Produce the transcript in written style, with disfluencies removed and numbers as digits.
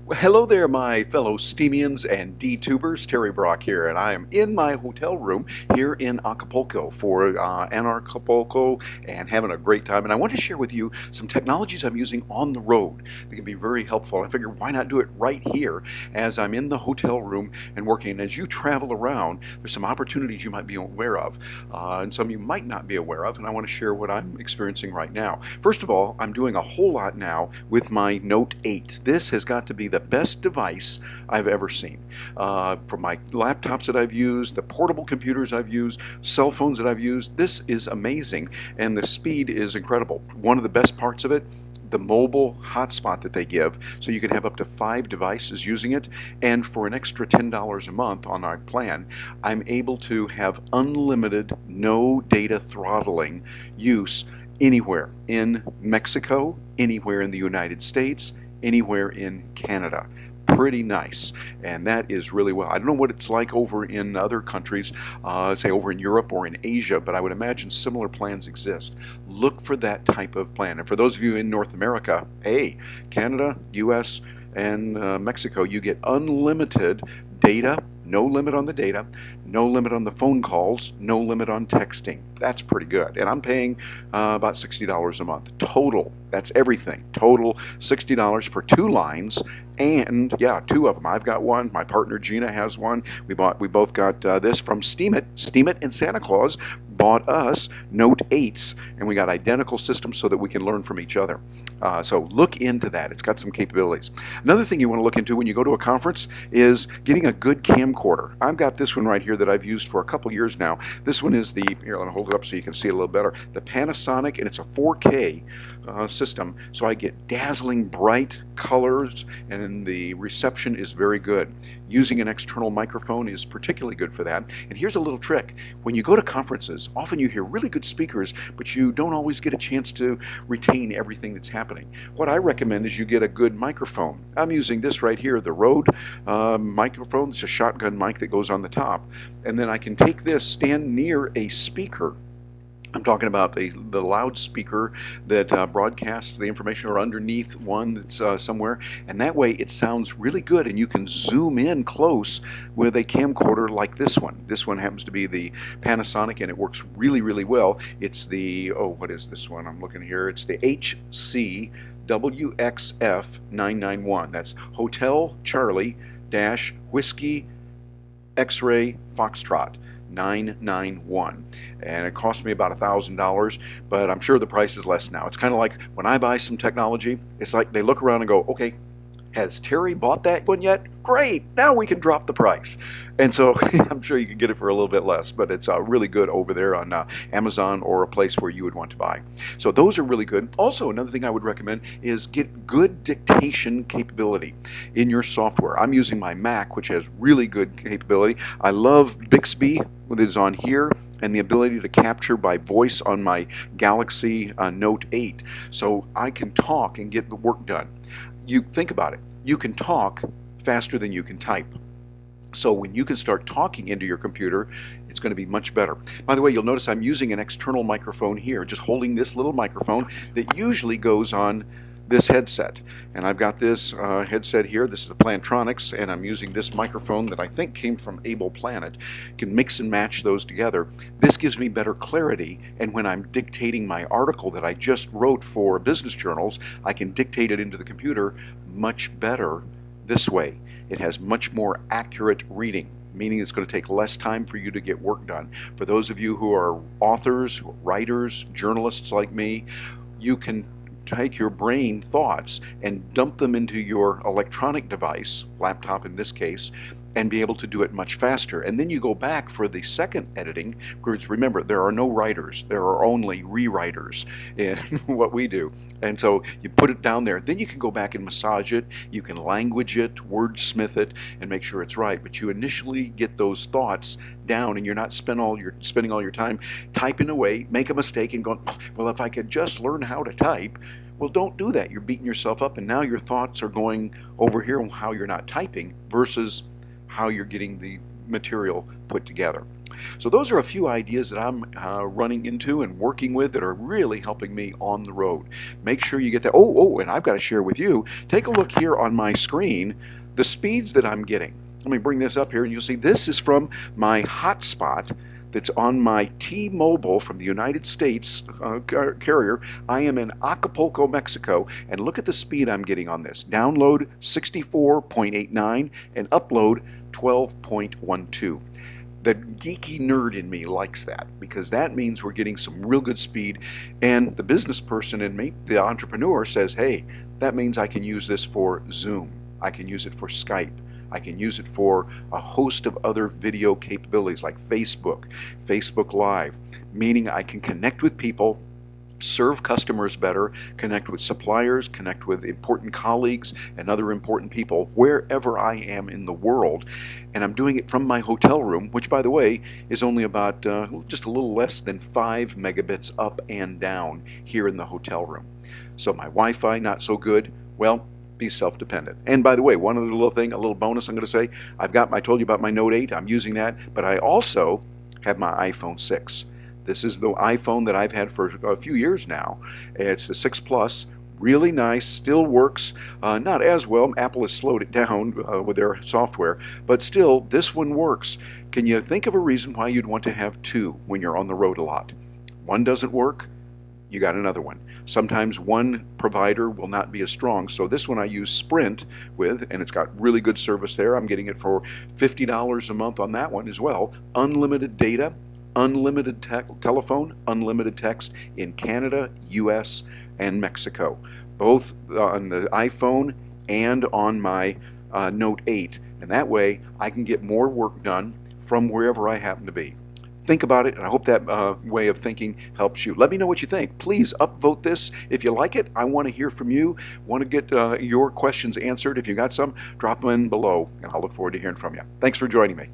Well, hello there, my fellow Steemians and D-tubers. Terry Brock here, and I am in my hotel room here in Acapulco for Anarcapulco and having a great time. And I want to share with you some technologies I'm using on the road that can be very helpful. I figured why not do it right here as I'm in the hotel room and working. And as you travel around, there's some opportunities you might be aware of and some you might not be aware of. And I want to share what I'm experiencing right now. First of all, I'm doing a whole lot now with my Note 8. This has got to be the best device I've ever seen. From my laptops that I've used, the portable computers I've used, cell phones that I've used, this is amazing, and the speed is incredible. One of the best parts of it, the mobile hotspot that they give, so you can have up to 5 devices using it, and for an extra $10 a month on our plan, I'm able to have unlimited, no data throttling use anywhere in Mexico, anywhere in the United States, anywhere in Canada. Pretty nice, and that is really well. I don't know what it's like over in other countries, say over in Europe or in Asia, but I would imagine similar plans exist. Look for that type of plan. And for those of you in North America, hey, Canada, US, and Mexico, you get unlimited data, no limit on the data, no limit on the phone calls, no limit on texting. That's pretty good. And I'm paying about $60 a month total. That's everything. Total $60 for 2 lines. And yeah, 2 of them. I've got one. My partner Gina has one. We both got this from Steemit. Steemit and Santa Claus bought us Note 8s, and we got identical systems so that we can learn from each other. So look into that. It's got some capabilities. Another thing you want to look into when you go to a conference is getting a good camcorder. I've got this one right here that I've used for a couple years now. This one is the, here, let me hold it up so you can see it a little better, the Panasonic, and it's a 4K system, so I get dazzling bright colors, and the reception is very good. Using an external microphone is particularly good for that. And here's a little trick. When you go to conferences, often you hear really good speakers, but you don't always get a chance to retain everything that's happening. What I recommend is you get a good microphone. I'm using this right here, the Rode microphone. It's a shotgun mic that goes on the top. And then I can take this, stand near a speaker. I'm talking about the loudspeaker that broadcasts the information, or underneath one that's somewhere, and that way it sounds really good, and you can zoom in close with a camcorder like this one. This one happens to be the Panasonic, and it works really, really well. It's the, oh, what is this one? I'm looking here. It's the HC WXF 991. That's Hotel Charlie Dash Whiskey X-Ray Foxtrot 991, and it cost me about $1,000, but I'm sure the price is less now. It's kind of like when I buy some technology, it's like they look around and go, okay, has Terry bought that one yet? Great, now we can drop the price. And so I'm sure you can get it for a little bit less, but it's really good over there on Amazon or a place where you would want to buy. So those are really good. Also, another thing I would recommend is get good dictation capability in your software. I'm using my Mac, which has really good capability. I love Bixby, that is on here, and the ability to capture by voice on my Galaxy Note 8. So I can talk and get the work done. You think about it. You can talk faster than you can type. So when you can start talking into your computer, it's going to be much better. By the way, you'll notice I'm using an external microphone here, just holding this little microphone that usually goes on this headset. And I've got this headset here. This is the Plantronics, and I'm using this microphone that I think came from Able Planet. Can mix and match those together. This gives me better clarity, and when I'm dictating my article that I just wrote for business journals, I can dictate it into the computer much better this way. It has much more accurate reading, meaning it's going to take less time for you to get work done. For those of you who are authors, writers, journalists like me, you can take your brain thoughts and dump them into your electronic device, laptop in this case, and be able to do it much faster. And then you go back for the second editing, because remember, there are no writers, there are only rewriters in what we do. And so you put it down there, then you can go back and massage it, you can language it, wordsmith it, and make sure it's right. But you initially get those thoughts down, and you're not spending all your time typing away, make a mistake and going, well, if I could just learn how to type. Well, don't do that. You're beating yourself up, and now your thoughts are going over here on how you're not typing versus how you're getting the material put together. So those are a few ideas that I'm running into and working with that are really helping me on the road. Make sure you get that. Oh, and I've got to share with you. Take a look here on my screen, the speeds that I'm getting. Let me bring this up here and you'll see this is from my hotspot that's on my T-Mobile from the United States carrier. I am in Acapulco, Mexico, and look at the speed I'm getting on this. Download 64.89 and upload 12.12. The geeky nerd in me likes that because that means we're getting some real good speed, and the business person in me, the entrepreneur, says, hey, that means I can use this for Zoom. I can use it for Skype. I can use it for a host of other video capabilities like Facebook Live, meaning I can connect with people, serve customers better, connect with suppliers, connect with important colleagues and other important people wherever I am in the world. And I'm doing it from my hotel room, which, by the way, is only about just a little less than 5 megabits up and down here in the hotel room. So my Wi-Fi not so good. Well, be self-dependent. And by the way, one other little thing, a little bonus I'm going to say, I told you about my Note 8, I'm using that, but I also have my iPhone 6. This is the iPhone that I've had for a few years now. It's the 6 Plus, really nice, still works, not as well. Apple has slowed it down with their software, but still, this one works. Can you think of a reason why you'd want to have two when you're on the road a lot? One doesn't work, you got another one. Sometimes one provider will not be as strong, so this one I use Sprint with, and it's got really good service there. I'm getting it for $50 a month on that one as well. Unlimited data, unlimited telephone, unlimited text in Canada, US, and Mexico, both on the iPhone and on my Note 8, and that way I can get more work done from wherever I happen to be. Think about it, and I hope that way of thinking helps you. Let me know what you think. Please upvote this if you like it. I want to hear from you. Want to get your questions answered. If you got some, drop them in below, and I'll look forward to hearing from you. Thanks for joining me.